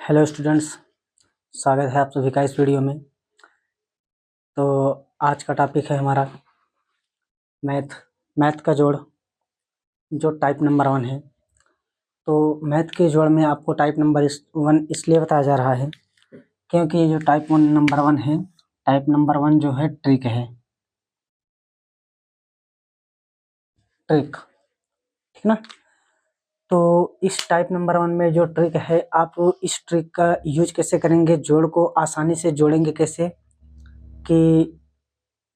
Hello students, स्वागत है आप सभी का इस वीडियो में। तो आज का टॉपिक है हमारा मैथ का जोड़, जो टाइप नंबर 1 है। तो मैथ के जोड़ में आपको टाइप नंबर 1 इसलिए बताया जा रहा है क्योंकि ये जो टाइप नंबर 1 है, टाइप नंबर 1 जो है ट्रिक है, ट्रिक, ठीक ना। तो इस टाइप नंबर 1 में जो ट्रिक है, आप इस ट्रिक का यूज कैसे करेंगे, जोड़ को आसानी से जोड़ेंगे कैसे कि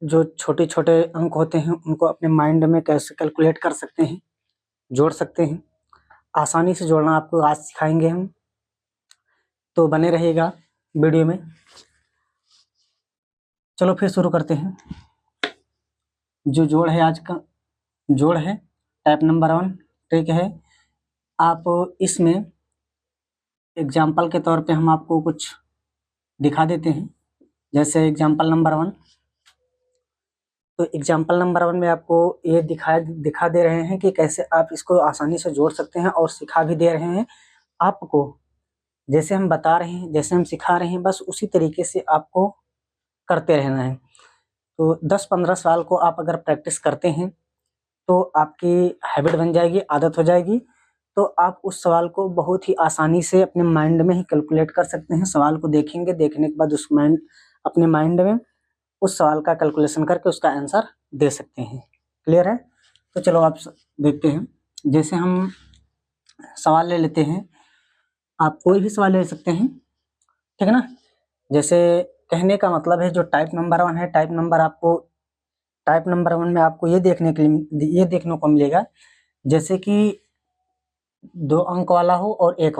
जो छोटे छोटे अंक होते हैं उनको अपने माइंड में कैसे कैलकुलेट कर सकते हैं, जोड़ सकते हैं। आसानी से जोड़ना आपको आज सिखाएंगे हम, तो बने रहिएगा वीडियो में। चलो फिर शुरू करते हैं। जो जोड़ है, आज का जोड़ है टाइप नंबर 1 ट्रिक है। आप इसमें एग्जाम्पल के तौर पे हम आपको कुछ दिखा देते हैं। जैसे एग्जाम्पल नंबर 1, तो एग्जाम्पल नंबर 1 में आपको ये दिखा दे रहे हैं कि कैसे आप इसको आसानी से जोड़ सकते हैं, और सिखा भी दे रहे हैं आपको। जैसे हम बता रहे हैं, जैसे हम सिखा रहे हैं, बस उसी तरीके से आपको करते रहना है। तो 10-15 साल को आप अगर प्रैक्टिस करते हैं तो आपकी हैबिट बन जाएगी, आदत हो जाएगी। तो आप उस सवाल को बहुत ही आसानी से अपने माइंड में ही कैलकुलेट कर सकते हैं। सवाल को देखेंगे, देखने के बाद अपने माइंड में उस सवाल का कैलकुलेशन करके उसका आंसर दे सकते हैं। क्लियर है? तो चलो आप देखते हैं। जैसे हम सवाल ले लेते हैं, आप कोई भी सवाल ले सकते हैं, ठीक है ना। जैसे कहने का मतलब है, जो टाइप नंबर 1 है, टाइप नंबर 1 में आपको ये देखने को मिलेगा जैसे कि 2 अंक वाला हो और 1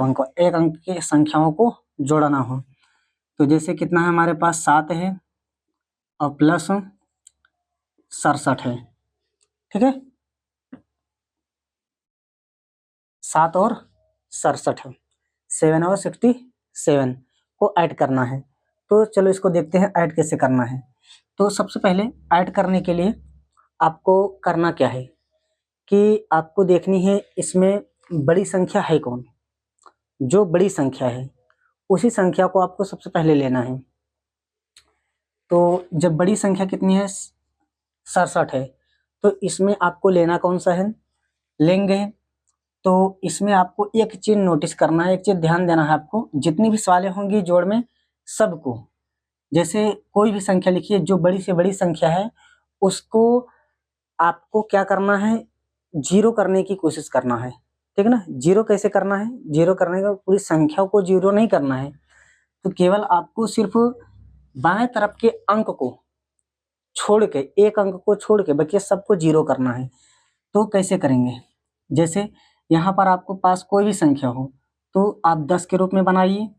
अंक की संख्याओं को जोड़ना हो। तो जैसे कितना है हमारे पास, 7 है और प्लस 67 है, ठीक है। 7 और 67 है, 7 और 67 को ऐड करना है। तो चलो इसको देखते हैं ऐड कैसे करना है। तो सबसे पहले ऐड करने के लिए आपको करना क्या है कि आपको देखनी है इसमें बड़ी संख्या है कौन। जो बड़ी संख्या है उसी संख्या को आपको सबसे पहले लेना है। तो जब बड़ी संख्या कितनी है, 67 है, तो इसमें आपको लेना कौन सा है, लेंगे। तो इसमें आपको एक चीज नोटिस करना है, एक चीज ध्यान देना है आपको। जितनी भी सवालें होंगी जोड़ में, सबको जैसे कोई भी संख्या लिखिए, जो बड़ी से बड़ी संख्या है उसको आपको क्या करना है, जीरो करने की कोशिश करना है, ठीक है ना। जीरो कैसे करना है, जीरो करने का पूरी संख्या को जीरो नहीं करना है, तो केवल आपको सिर्फ बाएं तरफ के अंक को छोड़ के, एक अंक को छोड़ के बाकी सबको जीरो करना है। तो कैसे करेंगे, जैसे यहाँ पर आपको पास कोई भी संख्या हो तो आप 10 के रूप में बनाइए,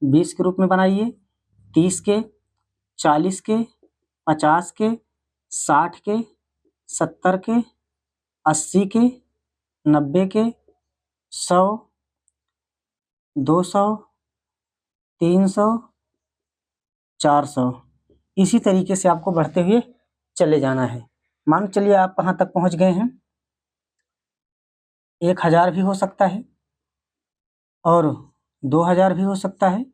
20 के रूप में बनाइए, 30 के, 40 के, 50 के, 60 के, 70 के, 80 के, 90 के, 100, 200, 300, 400, इसी तरीके से आपको बढ़ते हुए चले जाना है। मान चलिए आप कहाँ तक पहुँच गए हैं, 1000 भी हो सकता है और 2000 भी हो सकता है।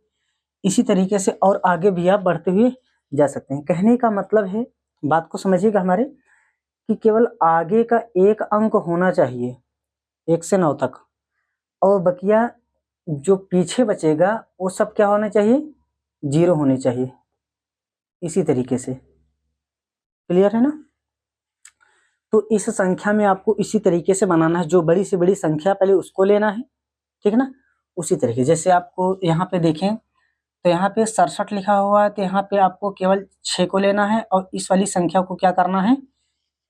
इसी तरीके से और आगे भी आप बढ़ते हुए जा सकते हैं। कहने का मतलब है, बात को समझिएगा हमारे, कि केवल आगे का एक अंक होना चाहिए 1 से 9 तक, और बकिया जो पीछे बचेगा वो सब क्या होना चाहिए, जीरो होने चाहिए। इसी तरीके से, क्लियर है ना। तो इस संख्या में आपको इसी तरीके से बनाना है, जो बड़ी से बड़ी संख्या पहले उसको लेना है, ठीक है ना। उसी तरीके जैसे आपको यहाँ पे देखें तो यहाँ पे 67 लिखा हुआ है, तो यहाँ पे आपको केवल 6 को लेना है और इस वाली संख्या को क्या करना है,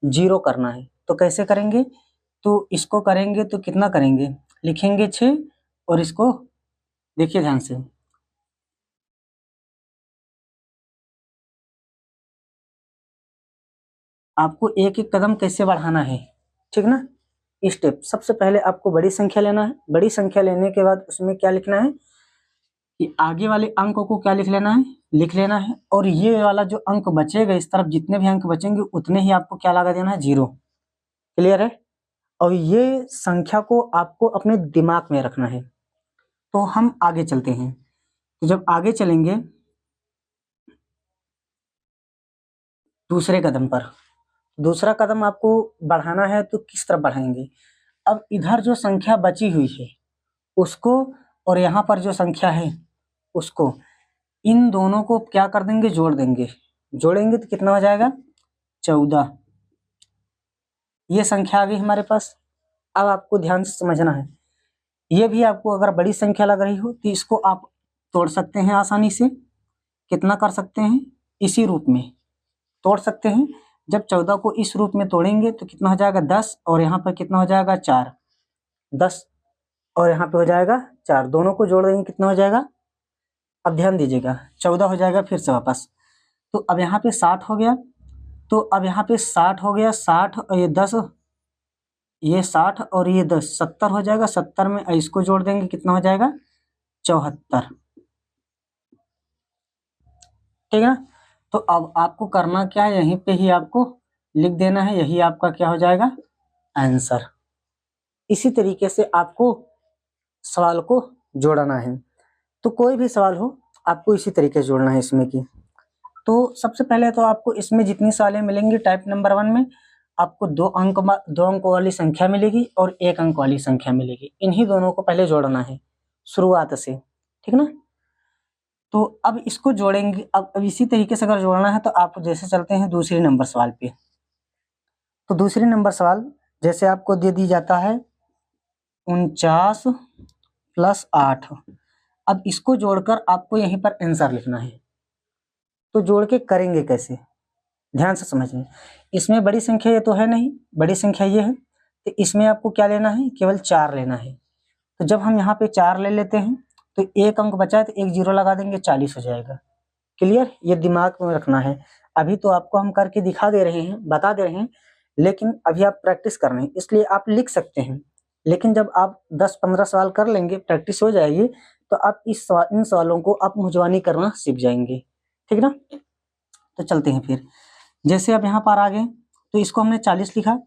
जीरो करना है। तो कैसे करेंगे, तो इसको करेंगे तो कितना करेंगे, लिखेंगे 6 और इसको देखिए ध्यान से, आपको एक एक कदम कैसे बढ़ाना है, ठीक ना। स्टेप, सबसे पहले आपको बड़ी संख्या लेना है। बड़ी संख्या लेने के बाद उसमें क्या लिखना है कि आगे वाले अंक को क्या लिख लेना है, और ये वाला जो अंक बचेगा इस तरफ, जितने भी अंक बचेंगे उतने ही आपको क्या लगा देना है, जीरो। क्लियर है? और ये संख्या को आपको अपने दिमाग में रखना है। तो हम आगे चलते हैं। तो जब आगे चलेंगे दूसरे कदम पर, दूसरा कदम आपको बढ़ाना है तो किस तरफ बढ़ाएंगे? अब इधर जो संख्या बची हुई है उसको, और यहाँ पर जो संख्या है उसको, इन दोनों को क्या कर देंगे? जोड़ देंगे। जोड़ेंगे तो कितना हो जाएगा? 14। ये संख्या आ गई हमारे पास। अब आपको ध्यान से समझना है, ये भी आपको अगर बड़ी संख्या लग रही हो तो इसको आप तोड़ सकते हैं आसानी से। कितना कर सकते हैं? इसी रूप में तोड़ सकते हैं। जब 14 को इस रूप में तोड़ेंगे तो कितना हो जाएगा? 10, और यहाँ पर कितना हो जाएगा? 4। 10 और यहाँ पे हो जाएगा 4, दोनों को जोड़ देंगे कितना हो जाएगा? अब ध्यान दीजिएगा, 14 हो जाएगा फिर से वापस। तो अब यहाँ पे 60 हो गया, तो अब यहाँ पे 60 हो गया, 60 और ये 10, ये 60 और ये 10, 70 हो जाएगा। 70 में इसको जोड़ देंगे कितना हो जाएगा? 74। ठीक है ना? तो अब आपको करना क्या है? यहीं पे ही आपको लिख देना है, यही आपका क्या हो जाएगा? आंसर। इसी तरीके से आपको सवाल को जोड़ना है। तो कोई भी सवाल हो आपको इसी तरीके से जोड़ना है इसमें की। तो सबसे पहले तो आपको इसमें जितनी सवालें मिलेंगी टाइप नंबर 1 में, आपको 2 अंक वाली संख्या मिलेगी और 1 अंक वाली संख्या मिलेगी। इन्हीं दोनों को पहले जोड़ना है शुरुआत से, ठीक ना? तो अब इसको जोड़ेंगे। अब इसी तरीके से अगर जोड़ना है तो आप जैसे चलते हैं दूसरी नंबर सवाल पे। तो दूसरी नंबर सवाल जैसे आपको दे दी जाता है 49 + 8। अब इसको जोड़कर आपको यहीं पर आंसर लिखना है। तो जोड़ के करेंगे कैसे? ध्यान से समझिए। इसमें बड़ी संख्या ये तो है नहीं, बड़ी संख्या ये है, तो इसमें आपको क्या लेना है? केवल 4 लेना है। तो जब हम यहाँ पे 4 ले लेते हैं तो 1 अंक बचा है तो 1 0 लगा देंगे, 40 हो जाएगा। क्लियर? ये दिमाग में रखना है। अभी तो आपको हम करके दिखा दे रहे हैं, बता दे रहे हैं, लेकिन अभी आप प्रैक्टिस कर रहे हैं, इसलिए आप लिख सकते हैं। लेकिन जब आप 10-15 सवाल कर लेंगे, प्रैक्टिस हो जाएगी, तो आप इन सवालों को आप मुंजवानी करना सीख जाएंगे। ठीक ना? तो चलते हैं फिर। जैसे अब यहाँ पर आ गए तो इसको हमने 40 लिखा,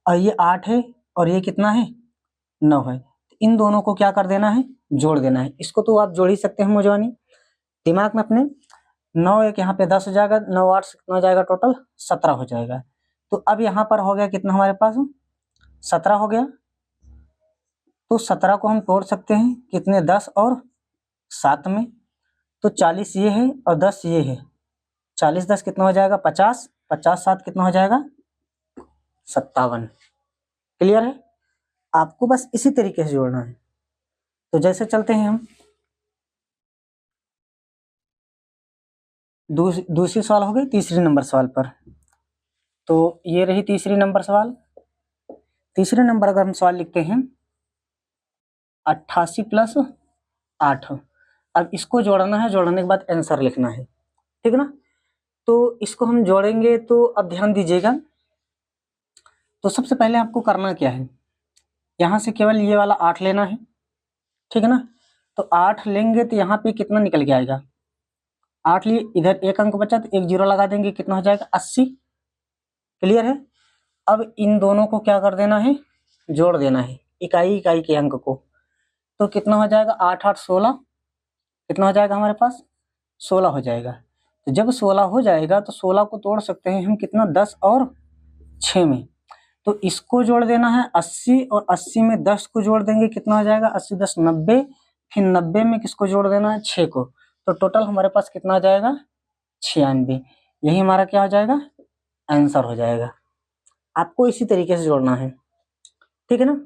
और ये 8 है और ये कितना है? 9 है। इन दोनों को क्या कर देना है? जोड़ देना है। इसको तो आप जोड़ ही सकते हैं मुंजवानी दिमाग में अपने। 9 एक यहाँ पे 10 हो जाएगा, 9 8 से कितना हो जाएगा? टोटल 17 हो जाएगा। तो अब यहाँ पर हो गया कितना हमारे पास? 17 हो गया। तो 17 को हम तोड़ सकते हैं कितने? 10 और 7 में। तो 40 ये है और 10 ये है। 40 10 कितना हो जाएगा? 50। 50 7 कितना हो जाएगा? 57। क्लियर है? आपको बस इसी तरीके से जोड़ना है। तो जैसे चलते हैं हम दूसरी सवाल हो गई तीसरी नंबर सवाल पर। तो ये रही तीसरी नंबर सवाल। तीसरे नंबर अगर हम सवाल लिखते हैं 88 + 8। अब इसको जोड़ना है, जोड़ने के बाद आंसर लिखना है। ठीक ना? तो इसको हम जोड़ेंगे तो अब ध्यान दीजिएगा। तो सबसे पहले आपको करना क्या है? यहाँ से केवल ये वाला 8 लेना है। ठीक है ना? तो 8 लेंगे तो यहाँ पे कितना निकल के आएगा? 8 लिए, इधर 1 अंक बचा तो 1 0 लगा देंगे, कितना हो जाएगा? 80। क्लियर है? अब इन दोनों को क्या कर देना है? जोड़ देना है, इकाई इकाई के अंक को। तो कितना हो जाएगा? 8 8 16। कितना हो जाएगा हमारे पास? 16 हो जाएगा। तो जब 16 हो जाएगा तो 16 को तोड़ सकते हैं हम कितना? 10 और 6 में। तो इसको जोड़ देना है 80, और 80 में 10 को जोड़ देंगे, कितना हो जाएगा? 80 10 90। फिर 90 में किसको जोड़ देना है? 6 को। तो टोटल हमारे पास कितना आ जाएगा? 96। यही हमारा क्या हो जाएगा? आंसर हो जाएगा। आपको इसी तरीके से जोड़ना है। ठीक है ना?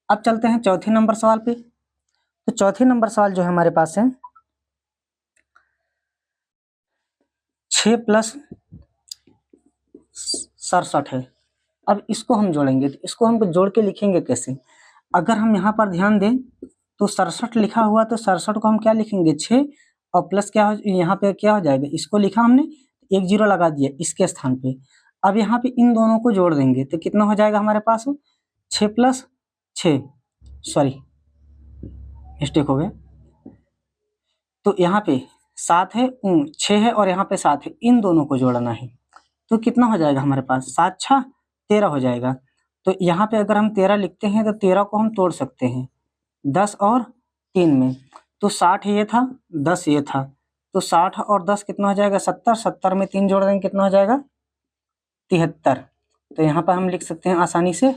अब चलते हैं चौथे नंबर सवाल पे। तो चौथे नंबर सवाल जो है हमारे पास है 6 + 67 है। अब इसको हम जोड़ेंगे, तो इसको हम जोड़ के लिखेंगे कैसे? अगर हम यहाँ पर ध्यान दें तो 67 लिखा हुआ, तो 67 को हम क्या लिखेंगे? 6 और प्लस क्या हो, यहाँ पे क्या हो जाएगा? इसको लिखा हमने, 1 0 लगा दिया इसके स्थान पे। अब यहाँ पे इन दोनों को जोड़ देंगे तो कितना हो जाएगा हमारे पास? 6 + 6, सॉरी मिस्टेक हो गया। तो यहाँ पे 7 है, 6 है और यहाँ पे 7 है, इन दोनों को जोड़ना है। तो कितना हो जाएगा हमारे पास? 7 6 13 हो जाएगा। तो यहाँ पे अगर हम 13 लिखते हैं तो 13 को हम तोड़ सकते हैं 10 और 3 में। तो 60 ये था, 10 ये था, तो 60 और 10 कितना हो जाएगा 70, 70 में 3 जोड़ देंगे कितना हो जाएगा 73। तो यहाँ पर हम लिख सकते हैं आसानी से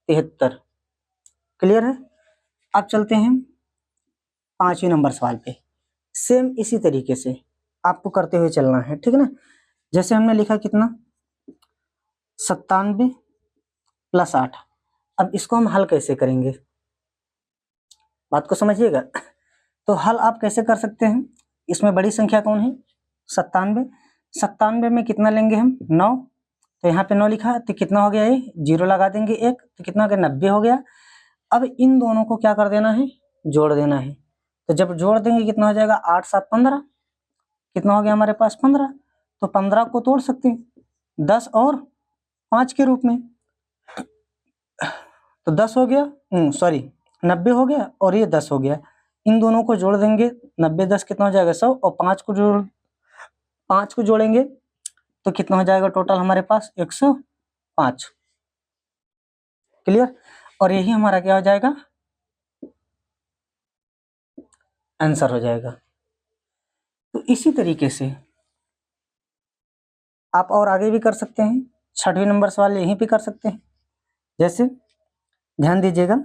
73। क्लियर है। अब चलते हैं 5वें नंबर सवाल पे। सेम इसी तरीके से आपको करते हुए चलना है, ठीक है ना। जैसे हमने लिखा कितना 97 + 8। अब इसको हम हल कैसे करेंगे, बात को समझिएगा। तो हल आप कैसे कर सकते हैं, इसमें बड़ी संख्या कौन है 97। 97 में कितना लेंगे हम 9, तो यहाँ पे 9 लिखा, तो कितना हो गया ये 0 लगा देंगे 1, तो कितना हो गया 90 हो गया। अब इन दोनों को क्या कर देना है जोड़ देना है। तो जब जोड़ देंगे कितना हो जाएगा 8 7 15, कितना हो गया हमारे पास 15। तो 15 को तोड़ सकते हैं 10 और 5 के रूप में, तो 10 हो गया, सॉरी 90 हो गया और ये 10 हो गया। इन दोनों को जोड़ देंगे 90 10 कितना हो जाएगा 100, और 5 को जोड़ेंगे तो कितना हो जाएगा टोटल हमारे पास 105। क्लियर। और यही हमारा क्या हो जाएगा आंसर हो जाएगा। तो इसी तरीके से आप और आगे भी कर सकते हैं, 6वें नंबर सवाल यहीं पे कर सकते हैं। जैसे ध्यान दीजिएगा,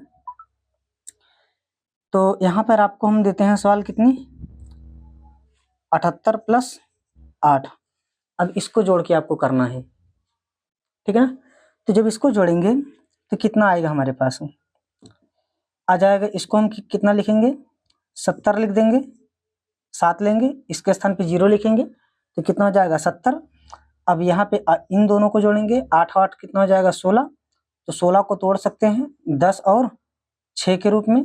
तो यहाँ पर आपको हम देते हैं सवाल कितनी 78 + 8। अब इसको जोड़ के आपको करना है, ठीक है ना। तो जब इसको जोड़ेंगे तो कितना आएगा हमारे पास आ जाएगा, इसको हम कितना लिखेंगे 70 लिख देंगे, 7 लेंगे, इसके स्थान पे 0 लिखेंगे तो कितना हो जाएगा 70। अब यहाँ पे इन दोनों को जोड़ेंगे 8 8 कितना हो जाएगा 16, तो 16 को तोड़ सकते हैं 10 और 6 के रूप में,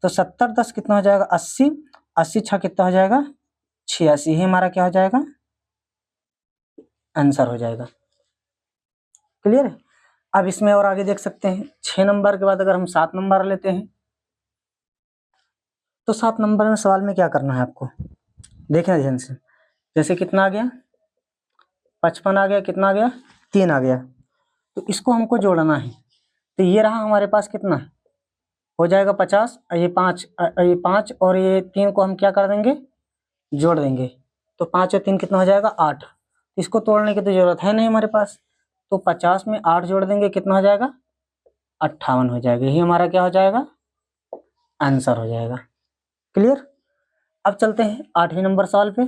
तो 70 10 कितना हो जाएगा 80, 80 6 कितना हो जाएगा 86। ही हमारा क्या हो जाएगा आंसर हो जाएगा। क्लियर है। अब इसमें और आगे देख सकते हैं 6 नंबर के बाद अगर हम 7 नंबर लेते हैं, तो 7 नंबर में सवाल में क्या करना है आपको देखना ध्यान से। जैसे कितना आ गया 55 आ गया, कितना आ गया 3 आ गया, तो इसको हमको जोड़ना है। तो ये रहा हमारे पास कितना हो जाएगा 50, ये 5 और ये 3 को हम क्या कर देंगे जोड़ देंगे, तो 5 और 3 कितना हो जाएगा 8। इसको तोड़ने की तो जरूरत है नहीं हमारे पास, तो 50 में 8 जोड़ देंगे कितना हो जाएगा 58 हो जाएगा। यही हमारा क्या हो जाएगा आंसर हो जाएगा। क्लियर। अब चलते हैं 8वें नंबर सवाल पे।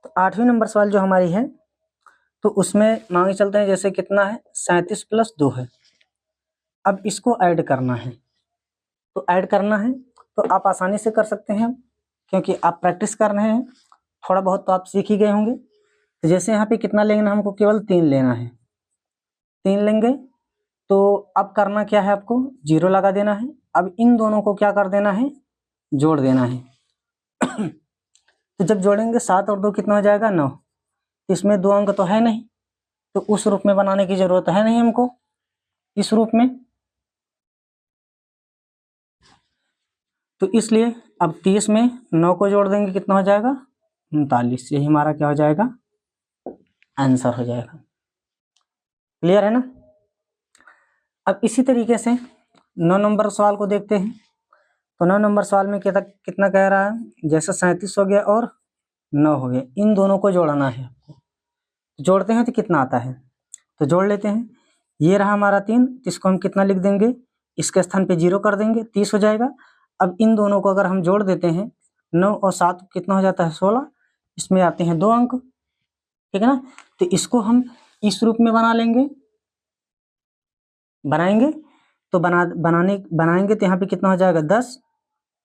तो 8वें नंबर सवाल जो हमारी है, तो उसमें मांगे चलते हैं जैसे कितना है 37 + 2 है। अब इसको ऐड करना है, तो ऐड करना है तो आप आसानी से कर सकते हैं क्योंकि आप प्रैक्टिस कर रहे हैं, थोड़ा बहुत तो आप सीख ही गए होंगे। तो जैसे यहाँ पे कितना लेंगे हमको केवल 3 लेना है, 3 लेंगे, तो अब करना क्या है आपको 0 लगा देना है। अब इन दोनों को क्या कर देना है जोड़ देना है। तो जब जोड़ेंगे 7 और 2 कितना हो जाएगा 9, इसमें 2 अंक तो है नहीं, तो उस रूप में बनाने की जरूरत है नहीं हमको इस रूप में, तो इसलिए अब 30 में 9 को जोड़ देंगे कितना हो जाएगा 39। यही हमारा क्या हो जाएगा आंसर हो जाएगा। क्लियर है ना। अब इसी तरीके से 9 नंबर सवाल को देखते हैं। तो 9 नंबर सवाल में कितना कह रहा है, जैसे 37 हो गया और 9 हो गया, इन दोनों को जोड़ना है आपको। जोड़ते हैं तो कितना आता है, तो जोड़ लेते हैं। ये रहा हमारा 3, इसको हम कितना लिख देंगे, इसके स्थान पे 0 कर देंगे, 30 हो जाएगा। अब इन दोनों को अगर हम जोड़ देते हैं 9 और 7 कितना हो जाता है 16, इसमें आते हैं 2 अंक, ठीक है ना। तो इसको हम इस रूप में बना लेंगे, बनाएंगे तो बनाएंगे तो यहाँ पे कितना हो जाएगा 10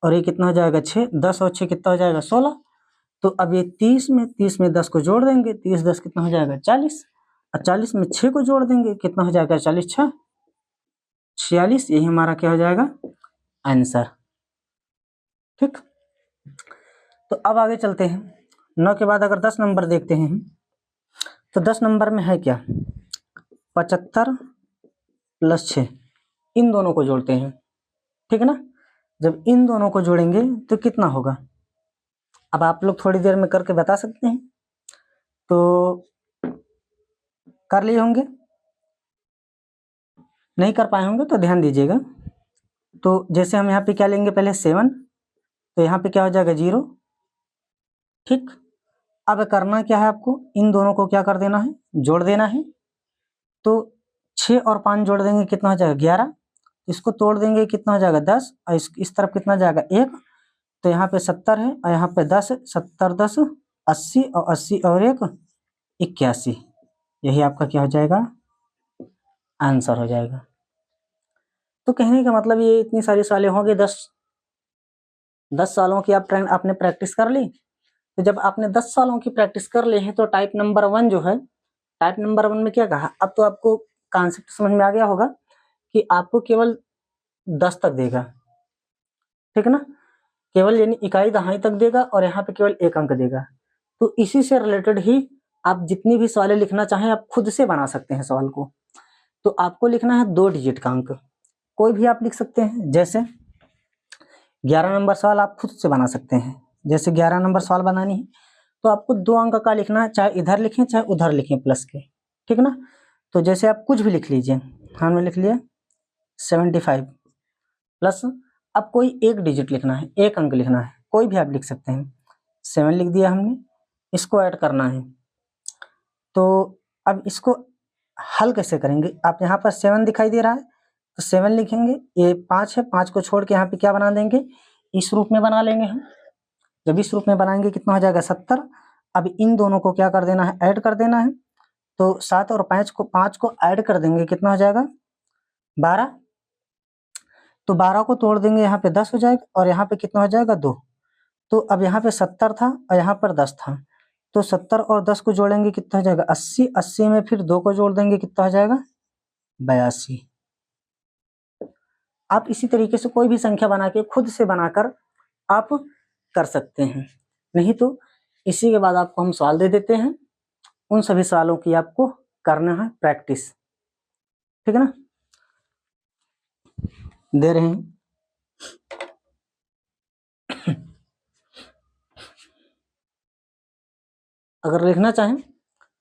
और ये कितना हो जाएगा 6, 10 और 6 कितना हो जाएगा 16। तो अब ये 30 में 10 को जोड़ देंगे, 30 10 कितना हो जाएगा 40, और 40 में 6 को जोड़ देंगे कितना हो जाएगा 40 6 46। यही हमारा क्या हो जाएगा आंसर। ठीक। तो अब आगे चलते हैं, 9 के बाद अगर 10 नंबर देखते हैं तो 10 नंबर में है क्या 75 + 6, इन दोनों को जोड़ते हैं, ठीक है ना। जब इन दोनों को जोड़ेंगे तो कितना होगा, अब आप लोग थोड़ी देर में करके बता सकते हैं, तो कर लिए होंगे, नहीं कर पाए होंगे तो ध्यान दीजिएगा। तो जैसे हम यहाँ पे क्या लेंगे पहले 7, तो यहाँ पे क्या हो जाएगा 0। ठीक, अब करना क्या है आपको, इन दोनों को क्या कर देना है, जोड़ देना है। तो 6 और 5 जोड़ देंगे कितना हो जाएगा 11, इसको तोड़ देंगे कितना हो जाएगा 10, और इस तरफ कितना जाएगा 1। तो यहाँ पे 70 है और यहाँ पे 10 है, 70 10 80, और 80 और 1 81। यही आपका क्या हो जाएगा, आंसर हो जाएगा। तो कहने का मतलब ये इतनी सारी सालें होंगे, 10 सालों की आपने प्रैक्टिस कर ली। तो जब आपने 10 सालों की प्रैक्टिस कर ली है तो टाइप नंबर 1 जो है, टाइप नंबर 1 में क्या कहा, अब तो आपको कॉन्सेप्ट समझ में आ गया होगा कि आपको केवल 10 तक देगा, ठीक है ना, केवल यानी इकाई दहाई तक देगा और यहाँ पे केवल 1 अंक देगा। तो इसी से रिलेटेड ही आप जितनी भी सवालें लिखना चाहें आप खुद से बना सकते हैं सवाल को। तो आपको लिखना है 2 डिजिट का अंक, कोई भी आप लिख सकते हैं। जैसे 11 नंबर सवाल आप खुद से बना सकते हैं, जैसे 11 नंबर सवाल बनानी है तो आपको 2 अंक का लिखना है, चाहे इधर लिखें चाहे उधर लिखें प्लस के, ठीक ना। तो जैसे आप कुछ भी लिख लीजिए, हमने लिख लिया 75 प्लस, अब कोई एक डिजिट लिखना है, 1 अंक लिखना है, कोई भी आप लिख सकते हैं। 7 लिख दिया हमने, इसको ऐड करना है। तो अब इसको हल कैसे करेंगे, आप यहाँ पर 7 दिखाई दे रहा है तो 7 लिखेंगे, ये 5 है, 5 को छोड़ के यहाँ पे क्या बना देंगे, इस रूप में बना लेंगे हम। जब इस रूप में बनाएंगे कितना हो जाएगा 70। अब इन दोनों को क्या कर देना है, ऐड कर देना है। तो 7 और 5 को ऐड कर देंगे कितना हो जाएगा 12। तो 12 को तोड़ देंगे यहाँ पे 10 हो जाएगा और यहाँ पे कितना हो जाएगा 2। तो अब यहाँ पे 70 था और यहाँ पर 10 था, तो 70 और 10 को जोड़ेंगे कितना हो जाएगा 80, 80 में फिर 2 को जोड़ देंगे कितना हो जाएगा 82। आप इसी तरीके से कोई भी संख्या बना के खुद से बनाकर आप कर सकते हैं। नहीं तो इसी के बाद आपको हम सवाल दे देते हैं, उन सभी सवालों की आपको करना है प्रैक्टिस, ठीक है ना, दे रहे हैं। अगर लिखना चाहें,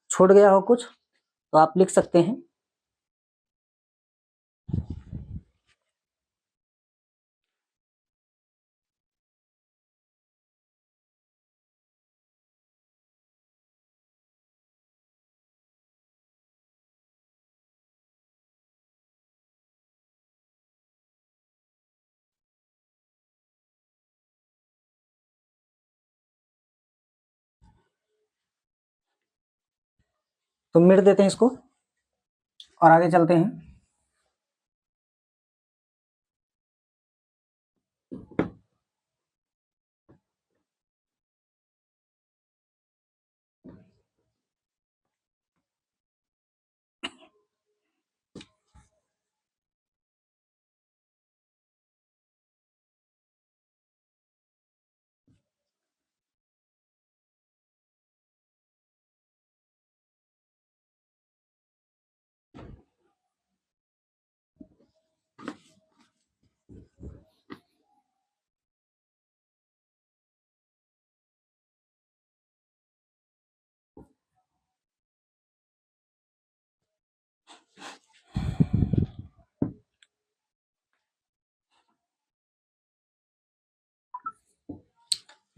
छूट गया हो कुछ तो आप लिख सकते हैं। तो मिट देते हैं इसको और आगे चलते हैं।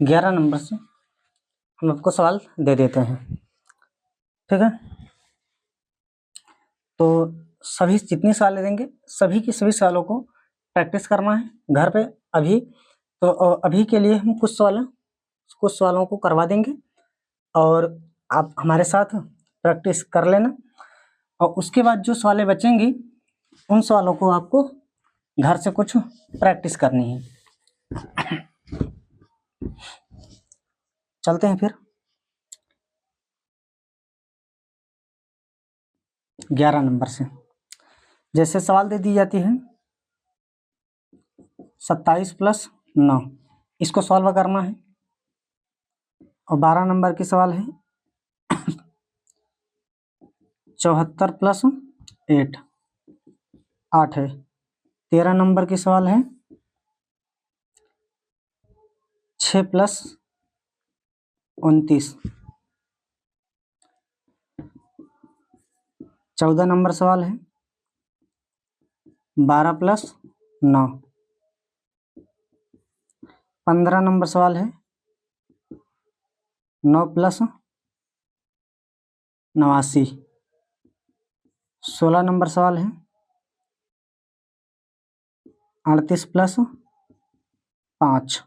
ग्यारह नंबर से हम आपको सवाल दे देते हैं, ठीक है। तो सभी जितनी सवाल देंगे सभी की सभी सवालों को प्रैक्टिस करना है घर पे अभी। तो अभी के लिए हम कुछ सवालों को करवा देंगे और आप हमारे साथ प्रैक्टिस कर लेना, और उसके बाद जो सवालें बचेंगी उन सवालों को आपको घर से कुछ प्रैक्टिस करनी है। चलते हैं फिर 11 नंबर से। जैसे सवाल दे दी जाती है 27 + 9, इसको सॉल्व करना है। और 12 नंबर की सवाल है 74 + 8, 8 है। 13 नंबर की सवाल है 6 + 29। 14 नंबर सवाल है 12 + 9। 15 नंबर सवाल है 9 प्लस 89। 16 नंबर सवाल है 38 प्लस 5।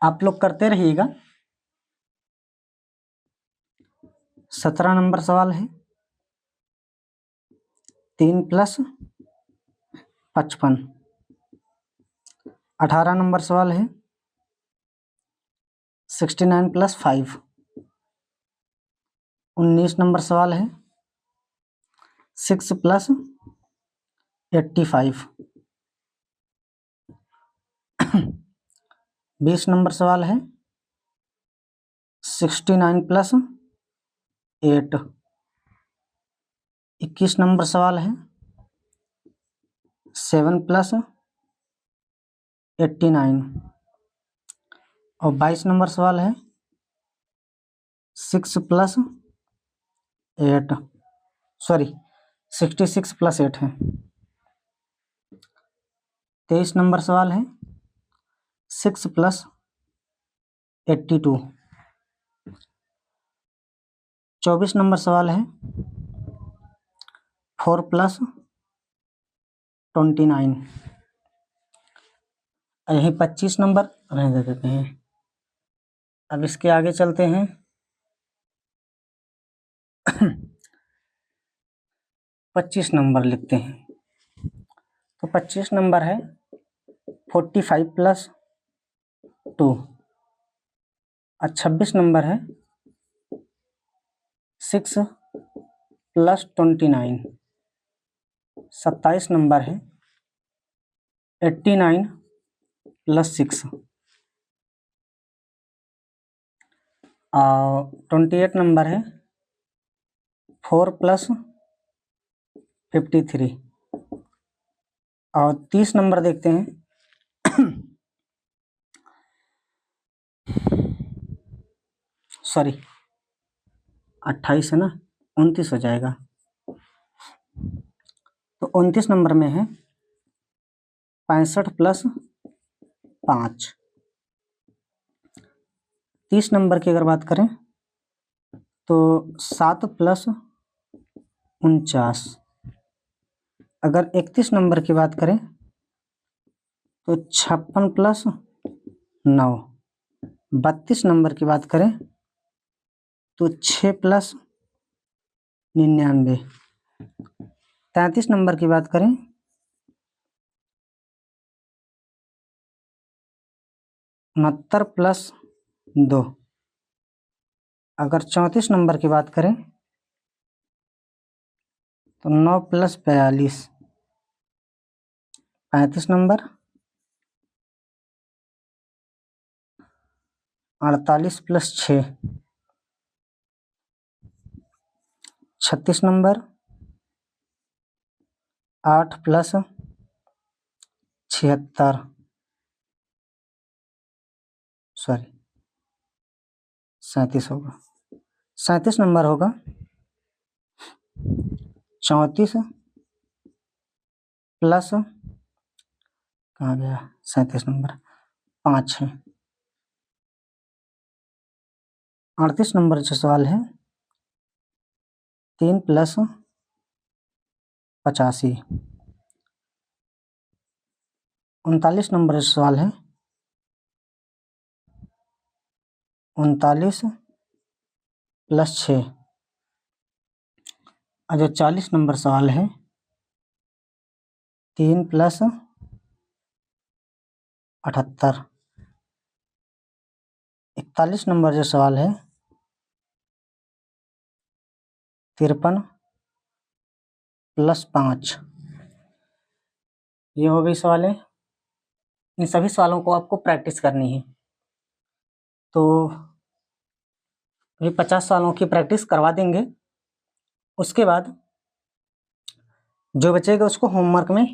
आप लोग करते रहिएगा। 17 नंबर सवाल है 3 प्लस 55। 18 नंबर सवाल है 69 प्लस 5। 19 नंबर सवाल है 6 प्लस 85। 20 नंबर सवाल है 69 प्लस 8। 21 नंबर सवाल है 7 प्लस 89। और 22 नंबर सवाल है 6 प्लस 8, सॉरी 66 प्लस 8 है। 23 नंबर सवाल है 6 प्लस 82। 24 नंबर सवाल है 4 प्लस 29। यही 25 नंबर रहने देते हैं। अब इसके आगे चलते हैं। 25 नंबर लिखते हैं। तो 25 नंबर है 45 प्लस 2। और 26 नंबर है 6 प्लस 29। 27 नंबर है 89 प्लस 6। और 28 नंबर है 4 प्लस 53। और 30 नंबर देखते हैं। सॉरी 28 है ना, 29 हो जाएगा। तो 29 नंबर में है 65 प्लस 5। 30 नंबर की अगर बात करें तो 7 प्लस 49। अगर 31 नंबर की बात करें तो 56 प्लस 9। 32 नंबर की बात करें तो 6 प्लस 99। 33 नंबर की बात करें 69 प्लस 2। अगर 34 नंबर की बात करें तो 9 plus 42। 35 number 48 plus 6। 36 number 8 plus 76, sorry 37 होगा। 37 नंबर होगा 34 प्लस, कहाँ गया 37 नंबर, 5 है। 38 नंबर जो सवाल है 3 प्लस 85। 39 नंबर जो सवाल है 39 प्लस 6। और जो 40 नंबर सवाल है 3 प्लस 78। 41 नंबर जो सवाल है 53 प्लस 5। ये हो गई सवाल है। इन सभी सवालों को आपको प्रैक्टिस करनी है। तो ये 50 सवालों की प्रैक्टिस करवा देंगे। उसके बाद जो बचेगा उसको होमवर्क में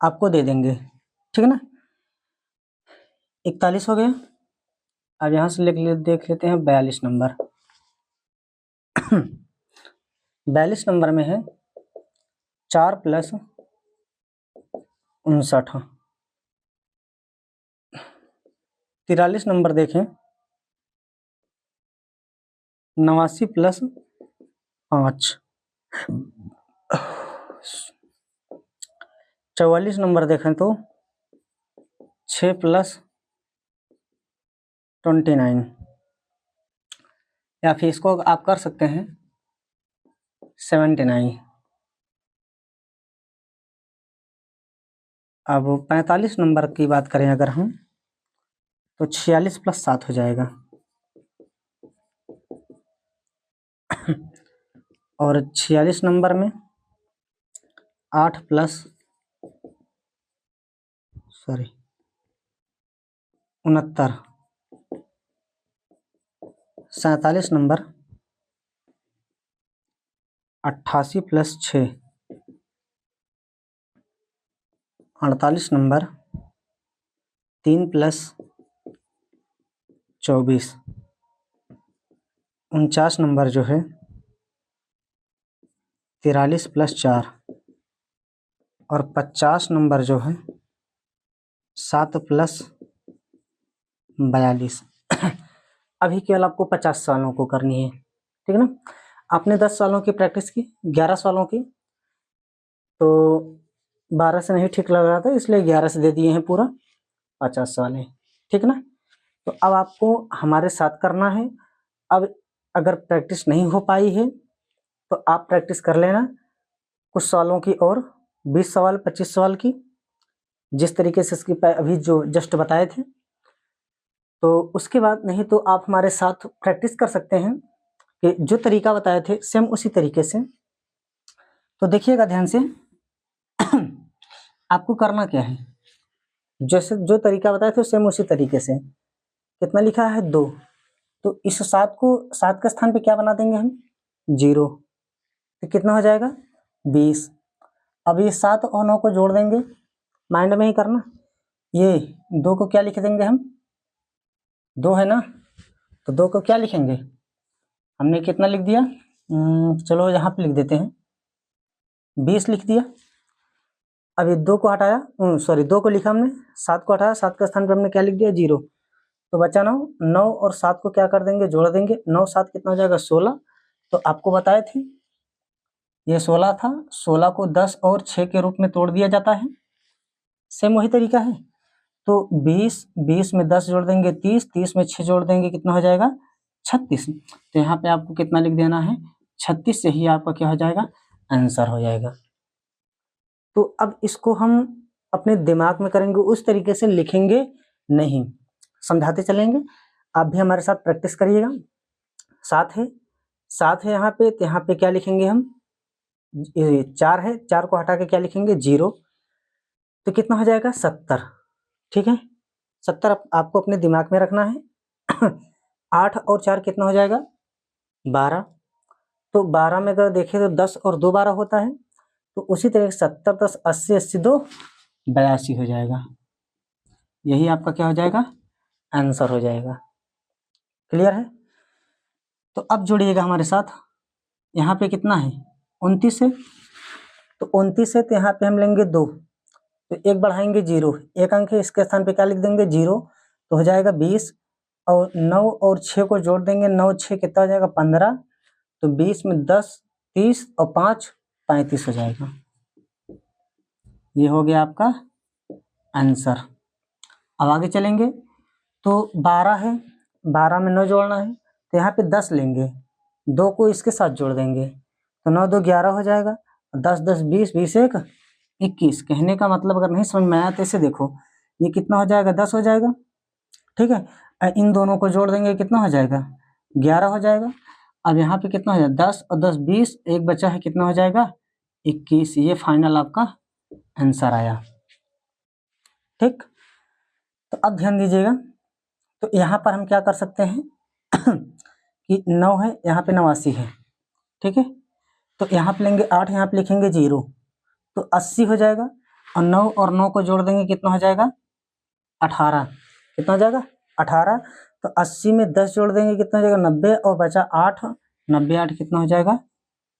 आपको दे देंगे, ठीक है ना। 41 हो गया। अब यहाँ से देख लेते हैं 42 नंबर। 42 नंबर में है 4 प्लस 59। 43 नंबर देखें, 89 प्लस 5। 44 नंबर देखें तो 6 प्लस 29, या फिर इसको आप कर सकते हैं 79। अब 45 नंबर की बात करें अगर हम, तो 46 प्लस 7 हो जाएगा। और 46 नंबर में 8 plus 69। 47 number 88 plus 6। 48 number 3 plus 24। 49 number जो है 43 प्लस 4। और 50 नंबर जो है 7 प्लस 42। अभी केवल आपको 50 सवालों को करनी है, ठीक है ना। आपने 10 सवालों की प्रैक्टिस की, 11 सवालों की, तो 12 से नहीं ठीक लग रहा था, इसलिए 11 से दे दिए हैं पूरा 50 सवाल है, ठीक है ना। तो अब आपको हमारे साथ करना है। अब अगर प्रैक्टिस नहीं हो पाई है तो आप प्रैक्टिस कर लेना कुछ सवालों की, और 20 सवाल 25 सवाल की, जिस तरीके से इसकी अभी जो जस्ट बताए थे। तो उसके बाद नहीं तो आप हमारे साथ प्रैक्टिस कर सकते हैं कि जो तरीका बताए थे सेम उसी तरीके से। तो देखिएगा ध्यान से, आपको करना क्या है, जैसे जो तरीका बताए थे सेम उसी तरीके से। कितना लिखा है 2, तो इस 7 को 7 के स्थान पे क्या बना देंगे हम 0, तो कितना हो जाएगा 20। अब ये 7 और 9 को जोड़ देंगे, माइंड में ही करना। ये 2 को क्या लिख देंगे हम, 2 है ना, तो 2 को क्या लिखेंगे, हमने कितना लिख दिया, चलो यहाँ पे लिख देते हैं 20 लिख दिया। अब ये 2 को हटाया, 2 को लिखा हमने, 7 को हटाया, 7 के स्थान पर हमने क्या लिख दिया 0, तो बचा 9। 9 और 7 को क्या कर देंगे, जोड़ देंगे। 9 7 कितना हो जाएगा 16। तो आपको बताए थे ये 16 था, 16 को 10 और 6 के रूप में तोड़ दिया जाता है, सेम वही तरीका है। तो 20 में 10 जोड़ देंगे 30, 30 में 6 जोड़ देंगे कितना हो जाएगा 36। तो यहाँ पे आपको कितना लिख देना है 36, से ही आपका क्या हो जाएगा आंसर हो जाएगा। तो अब इसको हम अपने दिमाग में करेंगे, उस तरीके से लिखेंगे नहीं, समझाते चलेंगे। आप भी हमारे साथ प्रैक्टिस करिएगा। 7 है यहाँ पे, तो यहाँ पे क्या लिखेंगे हम 4 है, 4 को हटा के क्या लिखेंगे 0, तो कितना हो जाएगा 70, ठीक है। 70 आपको अपने दिमाग में रखना है। 8 और 4 कितना हो जाएगा 12, तो 12 में अगर देखें तो 10 और 2 12 होता है, तो उसी तरह 70 10 80 80 2 82 हो जाएगा। यही आपका क्या हो जाएगा आंसर हो जाएगा। क्लियर है। तो अब जोड़िएगा हमारे साथ, यहाँ पे कितना है 29 है, तो 29 है, तो यहाँ पे हम लेंगे 2, तो 1 बढ़ाएंगे 0, 1 अंक है, इसके स्थान पे क्या लिख देंगे 0, तो हो जाएगा 20। और 9 और 6 को जोड़ देंगे, 9 6 कितना हो जाएगा 15, तो 20 में 10 30 और 5 35 हो जाएगा। ये हो गया आपका आंसर। अब आगे चलेंगे, तो 12 है, 12 में 9 जोड़ना है, तो यहाँ पे 10 लेंगे, 2 को इसके साथ जोड़ देंगे, तो 9 2 11 हो जाएगा, 10 10 20 20 1 21। कहने का मतलब अगर नहीं समझ में आया तो ऐसे देखो, ये कितना हो जाएगा 10 हो जाएगा, ठीक है। इन दोनों को जोड़ देंगे कितना हो जाएगा 11 हो जाएगा। अब यहाँ पे कितना हो जाएगा 10 और 10 20, एक बचा है कितना हो जाएगा 21। ये फाइनल आपका आंसर आया, ठीक। तो अब ध्यान दीजिएगा, तो यहाँ पर हम क्या कर सकते हैं कि 9 है, यहाँ पे 89 है, ठीक है। तो यहाँ पे लेंगे 8, यहाँ पे लिखेंगे 0, तो 80 हो जाएगा। और 9 और 9 को जोड़ देंगे कितना हो जाएगा 18, कितना हो जाएगा 18। तो 80 में 10 जोड़ देंगे कितना हो जाएगा 90, और बचा 8, 90 8 कितना हो जाएगा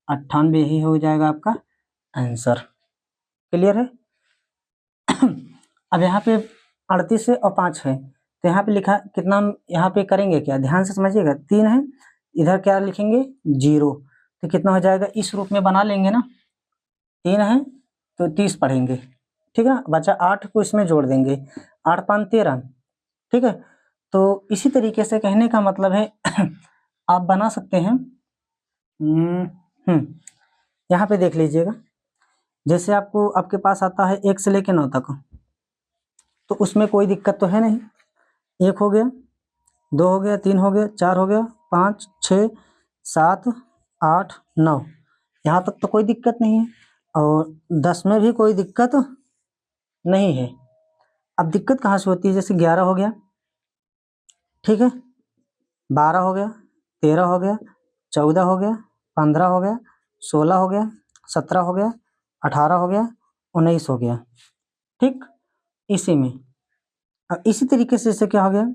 98, ही हो जाएगा आपका आंसर। क्लियर है। अब यहाँ पे 38 है और 5 है, तो यहाँ पे लिखा कितना, हम यहाँ पे करेंगे क्या, ध्यान से समझिएगा, 3 है, इधर क्या लिखेंगे 0, तो कितना हो जाएगा, इस रूप में बना लेंगे ना, 3 है तो 30 पढ़ेंगे, ठीक है, बचा 8 को इसमें जोड़ देंगे, 8 5 13, ठीक है। तो इसी तरीके से कहने का मतलब है आप बना सकते हैं। यहाँ पे देख लीजिएगा, जैसे आपको आपके पास आता है 1 से लेकर 9 तक, तो उसमें कोई दिक्कत तो है नहीं, 1 हो गया, 2 हो गया, 3 हो गया, 4 हो गया, 5 6 7 8 9, यहाँ तक तो कोई दिक्कत नहीं है, और 10 में भी कोई दिक्कत नहीं है। अब दिक्कत कहाँ से होती है, जैसे 11 हो गया, ठीक है, 12 हो गया, 13 हो गया, 14 हो गया, 15 हो गया, 16 हो गया, 17 हो गया, 18 हो गया, 19 हो गया, ठीक, इसी में। अब इसी तरीके से इससे क्या हो गया,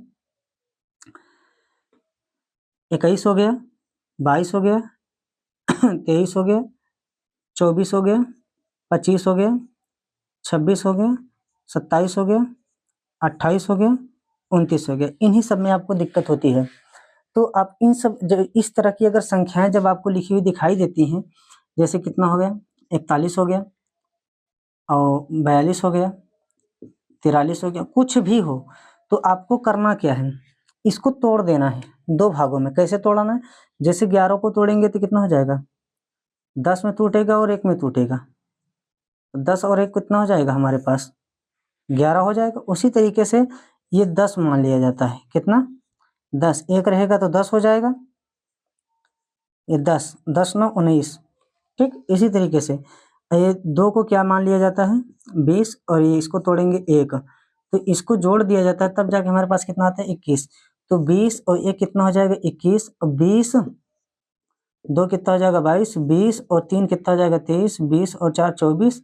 21 हो गया, 22 हो गया, 23 हो गया, 24 हो गया, 25 हो गया, 26 हो गया, 27 हो गया, 28 हो गया, 29 हो गया, इन्हीं सब में आपको दिक्कत होती है। तो आप इन सब इस तरह की अगर संख्याएं जब आपको लिखी हुई दिखाई देती हैं, जैसे कितना हो गया, 41 हो गया, और 42 हो गया, 43 हो गया, कुछ भी हो, तो आपको करना क्या है, इसको तोड़ देना है 2 भागों में। कैसे तोड़ना है, जैसे 11 को तोड़ेंगे तो कितना हो जाएगा, 10 में टूटेगा और 1 में टूटेगा, 10 और 1 कितना हो जाएगा हमारे पास, 11 हो जाएगा। उसी तरीके से ये 10 मान लिया जाता है, कितना 10, 1 रहेगा तो 10 हो जाएगा, ये 10 10 9 19, ठीक। इसी तरीके से ये 2 को क्या मान लिया जाता है 20, और ये इसको तोड़ेंगे 1, तो इसको जोड़ दिया जाता है, तब जाके हमारे पास कितना आता है 21, तो 20 और 1 कितना हो जाएगा 21, और 20 2 कितना हो जाएगा 22, 20 और 3 कितना हो जाएगा 23, 20 और 4 24,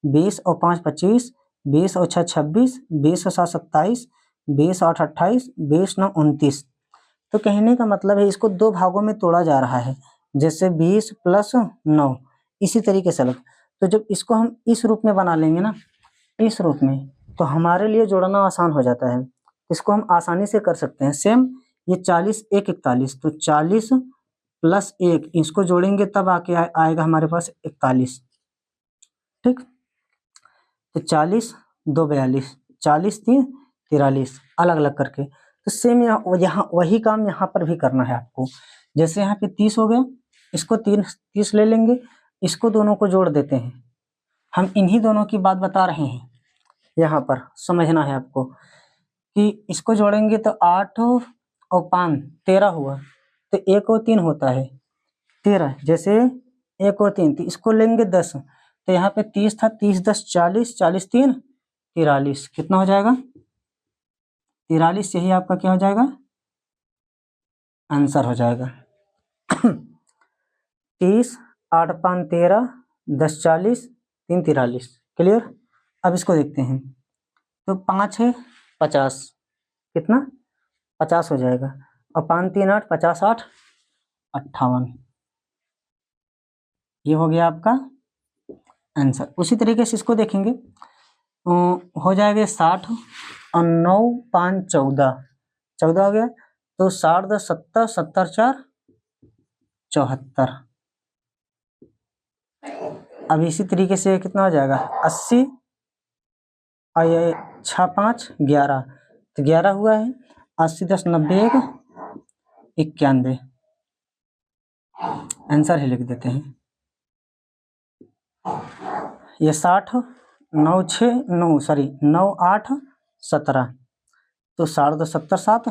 20 और 5 25, 20 और 6 26, 20 और 7 27, 20 और 8 28, 20 9 29। तो कहने का मतलब है इसको 2 भागों में तोड़ा जा रहा है, जैसे 20 प्लस 9, इसी तरीके से अलग। तो जब इसको हम इस रूप में बना लेंगे ना, इस रूप में, तो हमारे लिए जोड़ना आसान हो जाता है, इसको हम आसानी से कर सकते हैं। सेम ये 40 1 41, तो 40 प्लस 1 इसको जोड़ेंगे तब आके आएगा हमारे पास 41, ठीक। तो 40 2 42, 40 3 43, अलग अलग करके। तो सेम यहाँ वही काम यहाँ पर भी करना है आपको। जैसे यहाँ पे 30 हो गया, इसको 30 ले लेंगे, इसको दोनों को जोड़ देते हैं। हम इन्हीं दोनों की बात बता रहे हैं, यहाँ पर समझना है आपको कि इसको जोड़ेंगे तो 8 और 5 13 हुआ, तो 1 और 3 होता है 13, जैसे 1 और 3, तो इसको लेंगे 10, तो यहाँ पे 30 था, 30 10 40, 40 3 43, कितना हो जाएगा 43, यही आपका क्या हो जाएगा आंसर हो जाएगा। 30 8 5 13, 10 40, 3 43, क्लियर। अब इसको देखते हैं, तो 5 है 50, कितना 50 हो जाएगा, और 5 3 8 50 8 58, ये हो गया आपका आंसर। उसी तरीके से इसको देखेंगे, हो जाएगा 60 और 9 5 14, 14 हो गया, तो 60 10 70, 70 4 74। अब इसी तरीके से कितना हो जाएगा 80, और ये 6 5 11, तो 11 हुआ है, 80 10 90 1 91, आंसर ही लिख देते हैं। ये 60 9 6 9 सॉरी 9 8 17, तो 60 2 70 7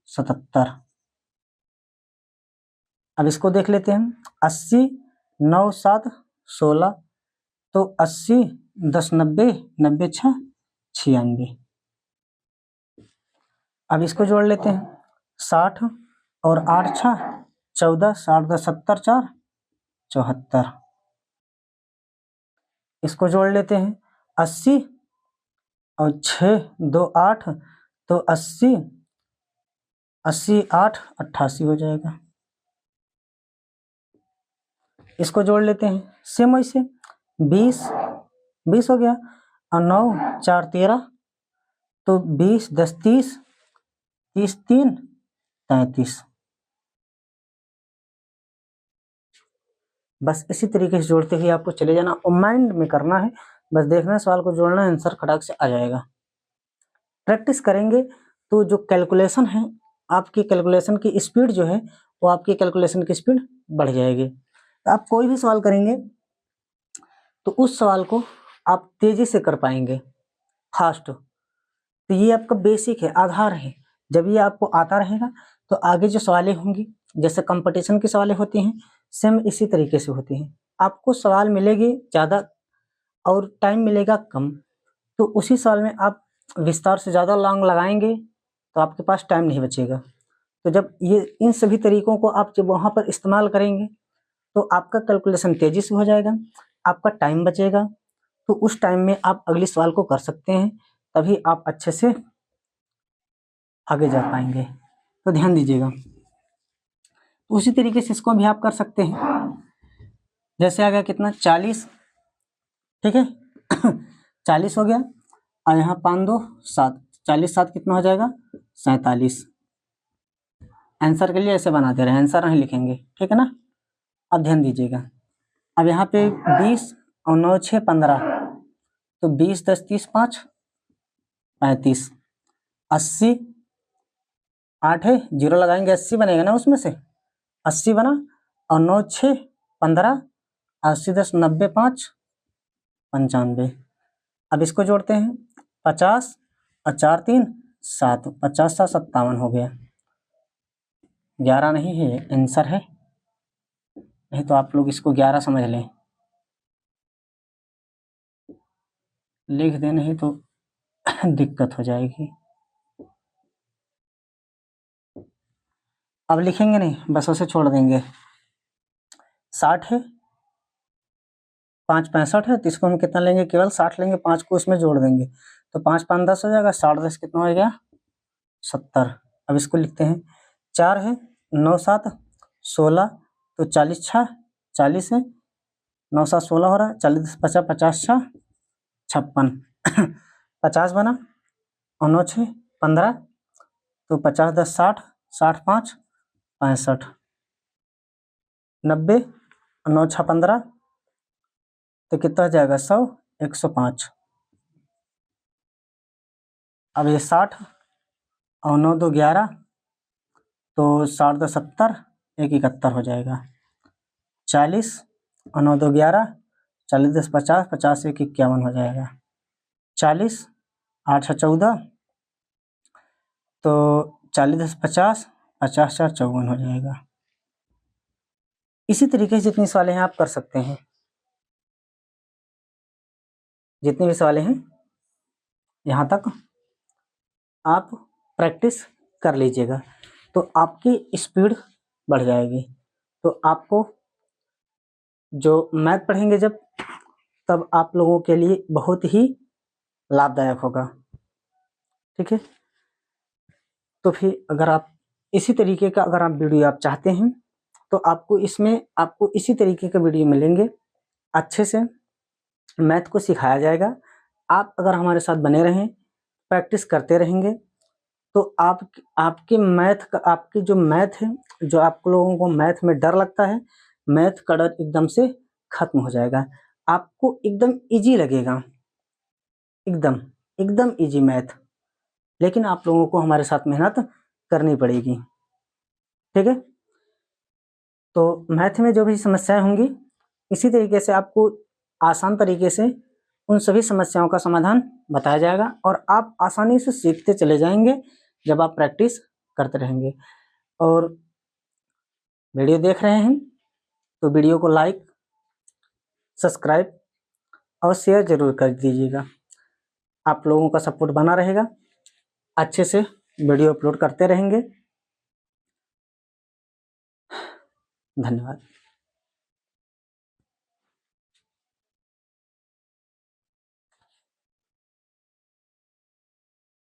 77। अब इसको देख लेते हैं, 80 9 7 16, तो 80 10 90 90 6 96। अब इसको जोड़ लेते हैं, 60 और 8 6 14, 60 10 70 4 74। इसको जोड़ लेते हैं, 80 और 6 2 8, तो 80 80 8 88 हो जाएगा। इसको जोड़ लेते हैं सेम वैसे, 20 20 हो गया, और 9 4 13, तो 20 10 30 30 3 33। बस इसी तरीके से जोड़ते हुए आपको चले जाना और माइंड में करना है, बस देखना है, सवाल को जोड़ना है, आंसर खटाक से आ जाएगा। प्रैक्टिस करेंगे तो जो कैलकुलेशन है, आपकी कैलकुलेशन की स्पीड जो है वो आपकी कैलकुलेशन की स्पीड बढ़ जाएगी। तो आप कोई भी सवाल करेंगे तो उस सवाल को आप तेजी से कर पाएंगे, फास्ट। तो ये आपका बेसिक है, आधार है। जब ये आपको आता रहेगा तो आगे जो सवालें होंगी, जैसे कंपटीशन की सवालें होती हैं, सेम इसी तरीके से होती हैं। आपको सवाल मिलेगी ज़्यादा और टाइम मिलेगा कम, तो उसी सवाल में आप विस्तार से ज़्यादा लॉन्ग लगाएंगे तो आपके पास टाइम नहीं बचेगा। तो जब ये इन सभी तरीकों को आप जब वहाँ पर इस्तेमाल करेंगे तो आपका कैलकुलेशन तेज़ी से हो जाएगा, आपका टाइम बचेगा, तो उस टाइम में आप अगले सवाल को कर सकते हैं, तभी आप अच्छे से आगे जा पाएंगे। तो ध्यान दीजिएगा। उसी तरीके से इसको भी आप कर सकते हैं। जैसे आ गया कितना 40, ठीक है 40 हो गया और यहाँ 5 2 7, 40 7 कितना हो जाएगा 47। आंसर के लिए ऐसे बनाते रहे, आंसर नहीं लिखेंगे, ठीक है ना। अब ध्यान दीजिएगा, अब यहाँ पे 20 और 9 6 15, तो 20 10 30 5 35, 80 8 है, 0 लगाएंगे 80 बनेगा ना, उसमें से 80 बना और 9 6 15, 80 10 90 5 95। अब इसको जोड़ते हैं 50 और 4 3 7, 50 7 57 हो गया। 11 नहीं है, आंसर है, नहीं तो आप लोग इसको 11 समझ लें, लिख दे, नहीं तो दिक्कत हो जाएगी। अब लिखेंगे नहीं, बस उसे छोड़ देंगे। 60 है, 5 65 है, तो इसको हम कितना लेंगे, केवल 60 लेंगे, 5 को उसमें जोड़ देंगे, तो 5 5 10 हो जाएगा, 60 10 कितना हो गया 70। अब इसको लिखते हैं, 4 है, 9 7 16, तो 40 6 40 है, 9 7 16 हो रहा है, 40 10 50 50 6 56 50 बना और 9 6 15, तो 50 10 60 60 5 65, 90 और 9 6 15, तो कितना हो जाएगा 100 105। अब ये 60 और 9 2 11, तो 60 2 70, 1 71 हो जाएगा। 40 और 9 2 11, 40 10 50, 50 1 51 हो जाएगा। 40 8 6 14, तो 40 10 50, 50 4 54 हो जाएगा। इसी तरीके से जितनी सवालें हैं आप कर सकते हैं, जितने भी सवालें हैं यहाँ तक आप प्रैक्टिस कर लीजिएगा, तो आपकी स्पीड बढ़ जाएगी। तो आपको जो मैथ पढ़ेंगे जब, तब आप लोगों के लिए बहुत ही लाभदायक होगा, ठीक है। तो फिर अगर आप इसी तरीके का अगर आप वीडियो आप चाहते हैं तो आपको इसमें आपको इसी तरीके के वीडियो मिलेंगे, अच्छे से मैथ को सिखाया जाएगा। आप अगर हमारे साथ बने रहें, प्रैक्टिस करते रहेंगे, तो आपके मैथ का, आपकी जो मैथ है, जो आप लोगों को मैथ में डर लगता है, मैथ का डर एकदम से खत्म हो जाएगा। आपको एकदम इजी लगेगा, एकदम एकदम इजी मैथ। लेकिन आप लोगों को हमारे साथ मेहनत करनी पड़ेगी, ठीक है। तो मैथ में जो भी समस्याएं होंगी, इसी तरीके से आपको आसान तरीके से उन सभी समस्याओं का समाधान बताया जाएगा और आप आसानी से सीखते चले जाएंगे जब आप प्रैक्टिस करते रहेंगे। और वीडियो देख रहे हैं तो वीडियो को लाइक, सब्सक्राइब और शेयर जरूर कर दीजिएगा। आप लोगों का सपोर्ट बना रहेगा, अच्छे से वीडियो अपलोड करते रहेंगे। धन्यवाद।